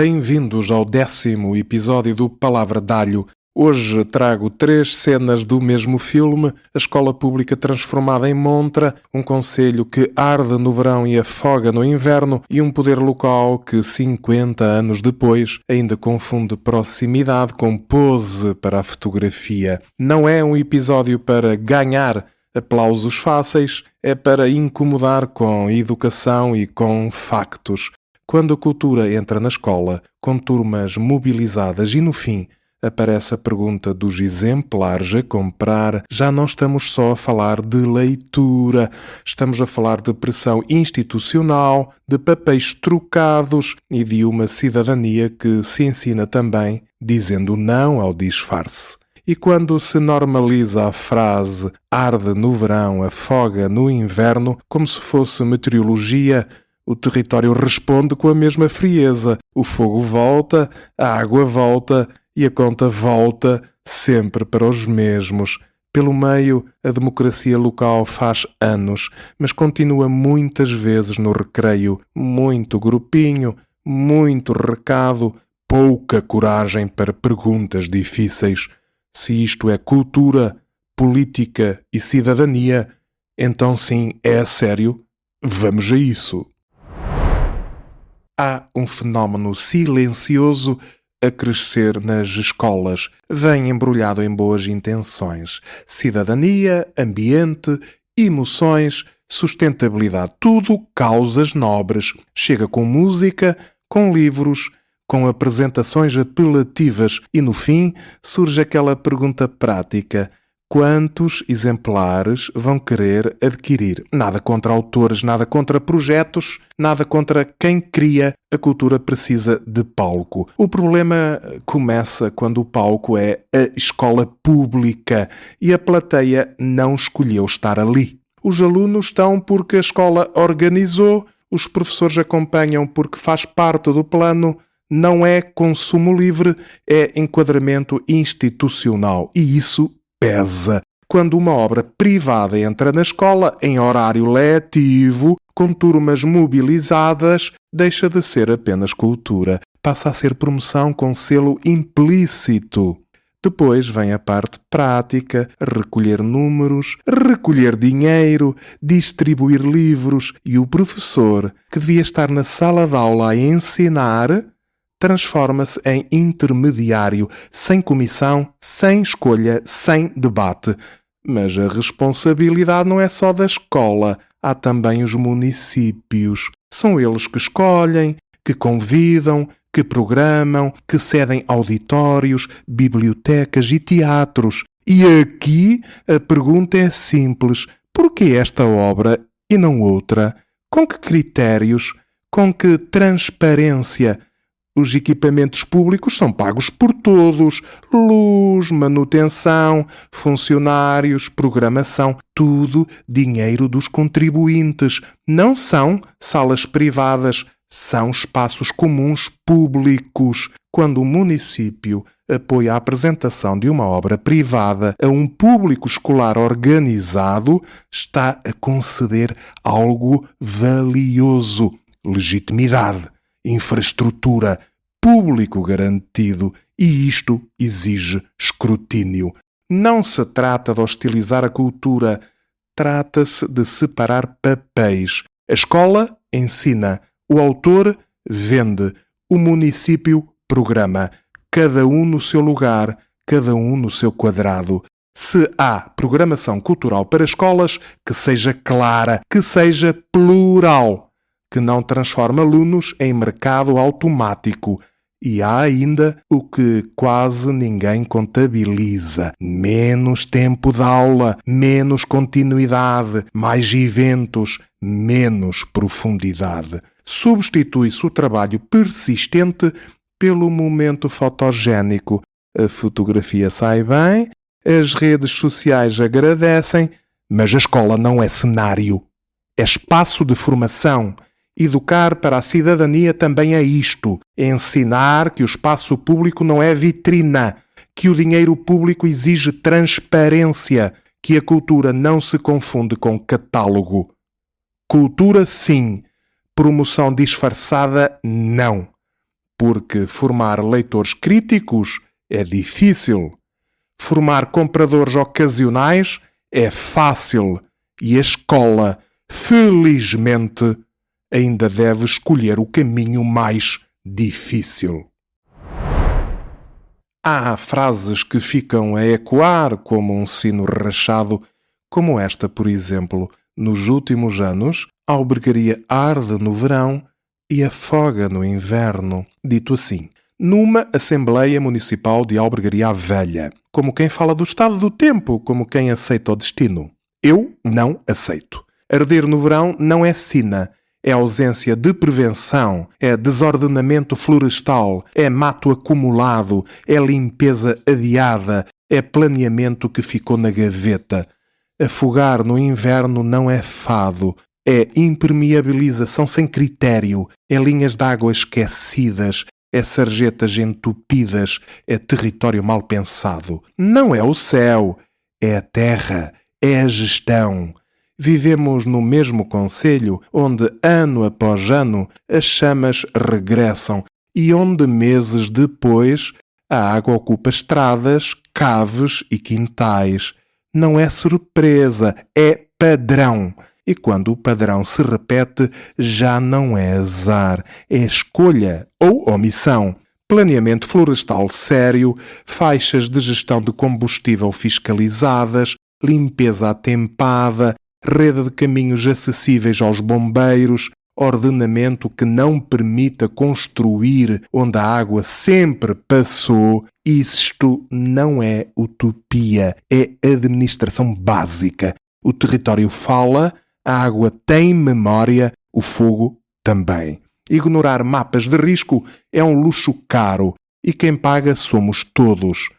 Bem-vindos ao 10º episódio do Palavra de Alho. Hoje trago 3 cenas do mesmo filme: a escola pública transformada em montra, um concelho que arde no verão e afoga no inverno e um poder local que 50 anos depois ainda confunde proximidade com pose para a fotografia. Não é um episódio para ganhar aplausos fáceis, é para incomodar com educação e com factos. Quando a cultura entra na escola, com turmas mobilizadas e no fim aparece a pergunta dos exemplares a comprar, já não estamos só a falar de leitura, estamos a falar de pressão institucional, de papéis trocados e de uma cidadania que se ensina também dizendo não ao disfarce. E quando se normaliza a frase arde no verão, afoga no inverno, como se fosse meteorologia, o território responde com a mesma frieza. O fogo volta, a água volta e a conta volta sempre para os mesmos. Pelo meio, a democracia local faz anos, mas continua muitas vezes no recreio. Muito grupinho, muito recado, pouca coragem para perguntas difíceis. Se isto é cultura, política e cidadania, então sim, é a sério. Vamos a isso. Há um fenómeno silencioso a crescer nas escolas. Vem embrulhado em boas intenções. Cidadania, ambiente, emoções, sustentabilidade. Tudo causas nobres. Chega com música, com livros, com apresentações apelativas e no fim surge aquela pergunta prática: quantos exemplares vão querer adquirir? Nada contra autores, nada contra projetos, nada contra quem cria. A cultura precisa de palco. O problema começa quando o palco é a escola pública e a plateia não escolheu estar ali. Os alunos estão porque a escola organizou, os professores acompanham porque faz parte do plano. Não é consumo livre, é enquadramento institucional e isso pesa. Quando uma obra privada entra na escola em horário letivo, com turmas mobilizadas, deixa de ser apenas cultura, passa a ser promoção com selo implícito. Depois vem a parte prática, recolher números, recolher dinheiro, distribuir livros e o professor, que devia estar na sala de aula a ensinar, transforma-se em intermediário, sem comissão, sem escolha, sem debate. Mas a responsabilidade não é só da escola, há também os municípios. São eles que escolhem, que convidam, que programam, que cedem auditórios, bibliotecas e teatros. E aqui a pergunta é simples: por que esta obra e não outra? Com que critérios? Com que transparência? Os equipamentos públicos são pagos por todos: luz, manutenção, funcionários, programação, tudo dinheiro dos contribuintes. Não são salas privadas, são espaços comuns públicos. Quando o município apoia a apresentação de uma obra privada a um público escolar organizado, está a conceder algo valioso: legitimidade, infraestrutura, público garantido, e isto exige escrutínio. Não se trata de hostilizar a cultura, trata-se de separar papéis. A escola ensina, o autor vende, o município programa. Cada um no seu lugar, cada um no seu quadrado. Se há programação cultural para escolas, que seja clara, que seja plural, que não transforma alunos em mercado automático. E há ainda o que quase ninguém contabiliza: menos tempo de aula, menos continuidade, mais eventos, menos profundidade. Substitui-se o trabalho persistente pelo momento fotogénico. A fotografia sai bem, as redes sociais agradecem, mas a escola não é cenário, é espaço de formação. Educar para a cidadania também é isto: ensinar que o espaço público não é vitrina, que o dinheiro público exige transparência, que a cultura não se confunde com catálogo. Cultura, sim. Promoção disfarçada, não. porque formar leitores críticos é difícil. Formar compradores ocasionais é fácil e a escola, felizmente, ainda deve escolher o caminho mais difícil. Há frases que ficam a ecoar como um sino rachado, como esta, por exemplo: nos últimos anos, a albergaria arde no verão e afoga no inverno. Dito assim, numa Assembleia Municipal de Albergaria Velha, como quem fala do estado do tempo, como quem aceita o destino. Eu não aceito. Arder no verão não é sina, é ausência de prevenção, é desordenamento florestal, é mato acumulado, é limpeza adiada, é planeamento que ficou na gaveta. Afogar no inverno não é fado, é impermeabilização sem critério, é linhas de água esquecidas, é sarjetas entupidas, é território mal pensado. Não é o céu, é a terra, é a gestão. Vivemos no mesmo concelho onde, ano após ano, as chamas regressam e onde, meses depois, a água ocupa estradas, caves e quintais. Não é surpresa, é padrão. E quando o padrão se repete, já não é azar, é escolha ou omissão. Planeamento florestal sério, faixas de gestão de combustível fiscalizadas, limpeza atempada, rede de caminhos acessíveis aos bombeiros, ordenamento que não permita construir onde a água sempre passou. Isto não é utopia, é administração básica. O território fala, a água tem memória, o fogo também. Ignorar mapas de risco é um luxo caro e quem paga somos todos.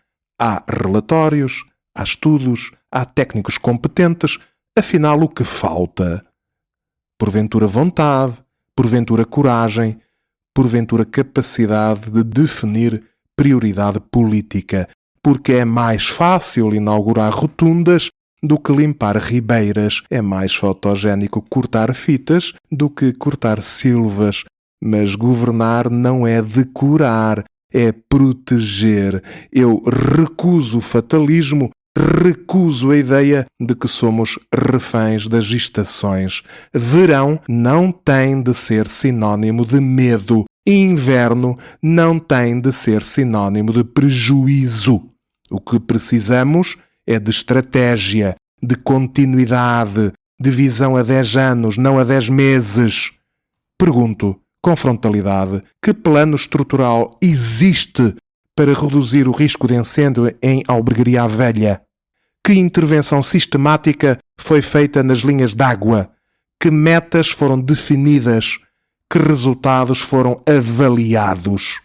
Há relatórios, há estudos, há técnicos competentes. Afinal, o que falta? Porventura vontade, porventura coragem, porventura capacidade de definir prioridade política, porque é mais fácil inaugurar rotundas do que limpar ribeiras, é mais fotogénico cortar fitas do que cortar silvas, mas governar não é decorar, é proteger. Eu recuso o fatalismo, recuso a ideia de que somos reféns das estações. Verão não tem de ser sinónimo de medo. Inverno não tem de ser sinónimo de prejuízo. O que precisamos é de estratégia, de continuidade, de visão a 10 anos, não a 10 meses. Pergunto, com frontalidade, que plano estrutural existe para reduzir o risco de incêndio em Albergaria Velha? Que intervenção sistemática foi feita nas linhas d'água? Que metas foram definidas? Que resultados foram avaliados?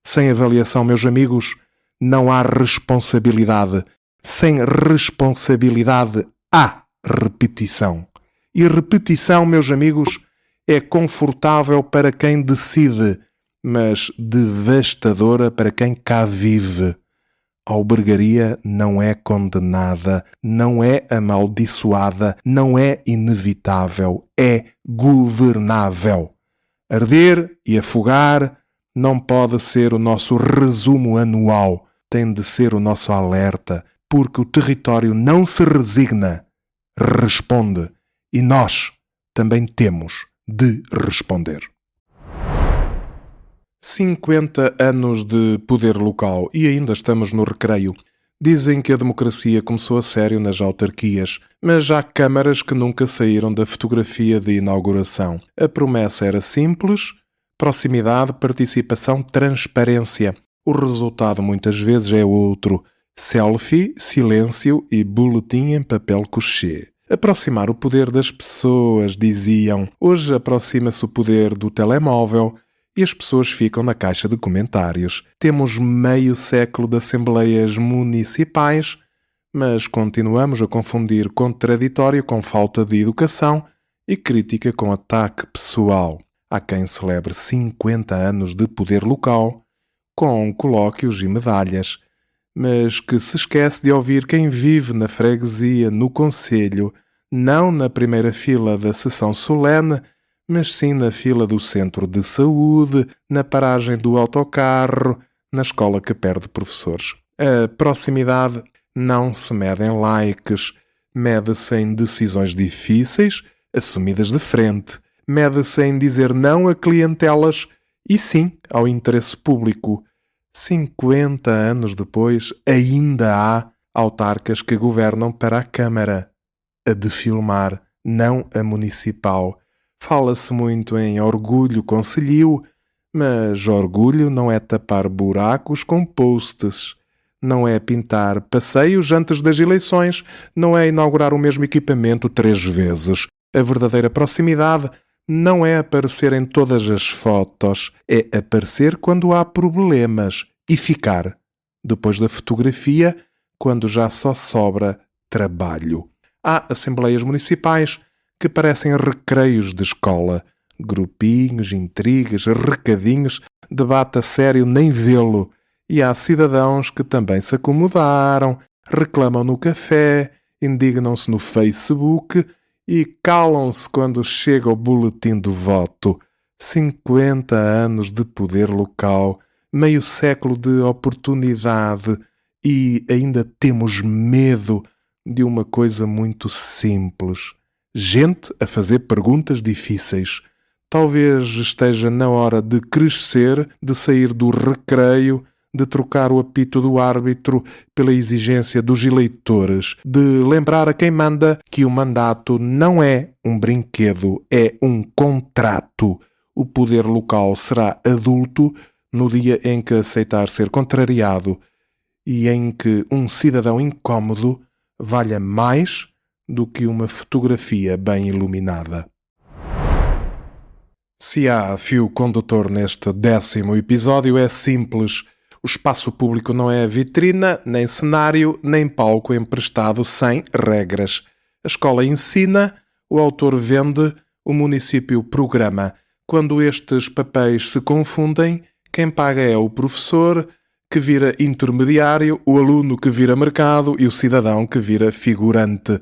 Sem avaliação, meus amigos, não há responsabilidade. Sem responsabilidade, há repetição. E repetição, meus amigos, é confortável para quem decide, mas devastadora para quem cá vive. A albergaria não é condenada, não é amaldiçoada, não é inevitável, é governável. Arder e afogar não pode ser o nosso resumo anual, tem de ser o nosso alerta, porque o território não se resigna, responde, e nós também temos de responder. 50 anos de poder local e ainda estamos no recreio. Dizem que a democracia começou a sério nas autarquias, mas há câmaras que nunca saíram da fotografia de inauguração. A promessa era simples: proximidade, participação, transparência. O resultado muitas vezes é outro: selfie, silêncio e boletim em papel couché. Aproximar o poder das pessoas, diziam. Hoje aproxima-se o poder do telemóvel e as pessoas ficam na caixa de comentários. Temos meio século de assembleias municipais, mas continuamos a confundir contraditório com falta de educação e crítica com ataque pessoal. Há quem celebre 50 anos de poder local, com colóquios e medalhas, mas que se esquece de ouvir quem vive na freguesia, no concelho, não na primeira fila da sessão solene, mas sim na fila do centro de saúde, na paragem do autocarro, na escola que perde professores. A proximidade não se mede em likes, mede-se em decisões difíceis, assumidas de frente. Mede-se em dizer não a clientelas e sim ao interesse público. 50 anos depois, ainda há autarcas que governam para a Câmara, a de filmar, não a municipal. Fala-se muito em orgulho concelhio, mas orgulho não é tapar buracos com posts, não é pintar passeios antes das eleições, não é inaugurar o mesmo equipamento 3 vezes. A verdadeira proximidade não é aparecer em todas as fotos, é aparecer quando há problemas e ficar, depois da fotografia, quando já só sobra trabalho. Há assembleias municipais que parecem recreios de escola. Grupinhos, intrigas, recadinhos, debate a sério nem vê-lo. E há cidadãos que também se acomodaram, reclamam no café, indignam-se no Facebook e calam-se quando chega o boletim do voto. 50 anos de poder local, meio século de oportunidade e ainda temos medo de uma coisa muito simples. Gente a fazer perguntas difíceis. Talvez esteja na hora de crescer, de sair do recreio, de trocar o apito do árbitro pela exigência dos eleitores, de lembrar a quem manda que o mandato não é um brinquedo, é um contrato. O poder local será adulto no dia em que aceitar ser contrariado e em que um cidadão incómodo valha mais do que uma fotografia bem iluminada. Se há fio condutor neste 10º episódio, é simples. O espaço público não é vitrina, nem cenário, nem palco emprestado sem regras. A escola ensina, o autor vende, o município programa. Quando estes papéis se confundem, quem paga é o professor, que vira intermediário, o aluno que vira mercado e o cidadão que vira figurante.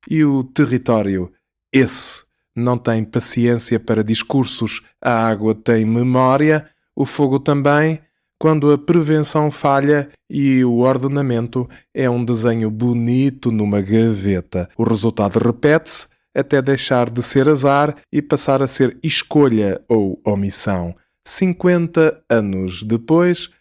E o território, esse, não tem paciência para discursos, a água tem memória, o fogo também, quando a prevenção falha e o ordenamento é um desenho bonito numa gaveta. O resultado repete-se até deixar de ser azar e passar a ser escolha ou omissão. 50 anos depois,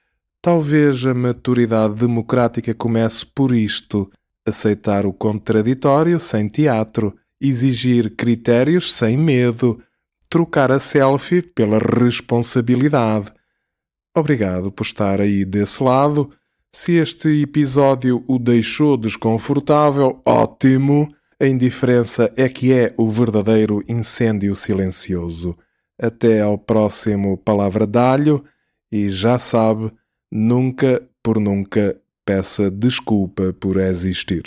talvez a maturidade democrática comece por isto: aceitar o contraditório sem teatro, exigir critérios sem medo, trocar a selfie pela responsabilidade. Obrigado por estar aí desse lado. Se este episódio o deixou desconfortável, ótimo. A indiferença é que é o verdadeiro incêndio silencioso. Até ao próximo Palavra d'Alho e já sabe, nunca por nunca peça desculpa por existir.